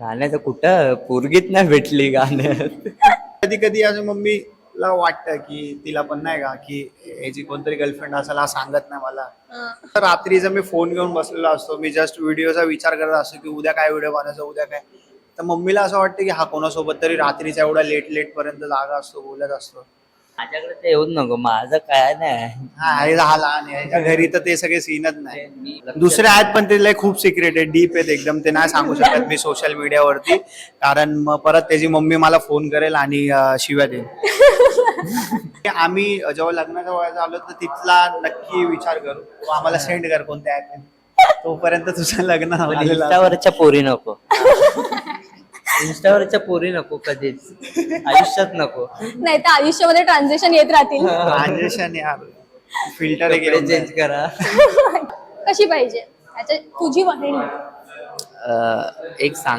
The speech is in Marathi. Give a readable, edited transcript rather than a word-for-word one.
गाण्याचं कुठं पोरगीत नाही भेटली गाण्यात. कधी कधी असं मम्मीला वाटतं की तिला पण नाही का की याची कोणतरी गर्लफ्रेंड असेल हा सांगत नाही मला. तर रात्रीचा मी फोन घेऊन बसलेला असतो, मी जस्ट व्हिडिओचा विचार करत असतो की उद्या काय व्हिडिओ बनायचा, उद्या काय. तर मम्मीला असं वाटतं की हा कोणासोबत तरी रात्रीचा एवढा लेट पर्यंत जागा असतो, बोलत असतो. माझ्याकडे ते येऊच नको, माझं काय नाही. हा हे हा लहान आहे, ह्याच्या घरी तर ते सगळे सीनच नाही. मी दुसरे आहेत पण ते लय खूप सिक्रेट आहे, डीप आहेत एकदम, ते नाही सांगू शकत मी सोशल मीडियावरती, कारण मग परत त्याची मम्मी मला फोन करेल आणि शिव्या देईल. आम्ही जेव्हा लग्नाच्या वयात आलो तर तिथला नक्की विचार करू, तू आम्हाला सेंड कर कोणत्या ऍप, तोपर्यंत तुझं लग्न पण झालेलं असतं. इंस्टावरच्या पोरी नको. इंस्टावरच्या पोरी नको कधीच आयुष्यात नको. नाही तर आयुष्यामध्ये ट्रान्झिशन येत राहतील. ट्रान्झॅक्शन यार, फिल्टर कपडे चेंज करा. कशी पाहिजे तुझी वाहिनी? एक सांग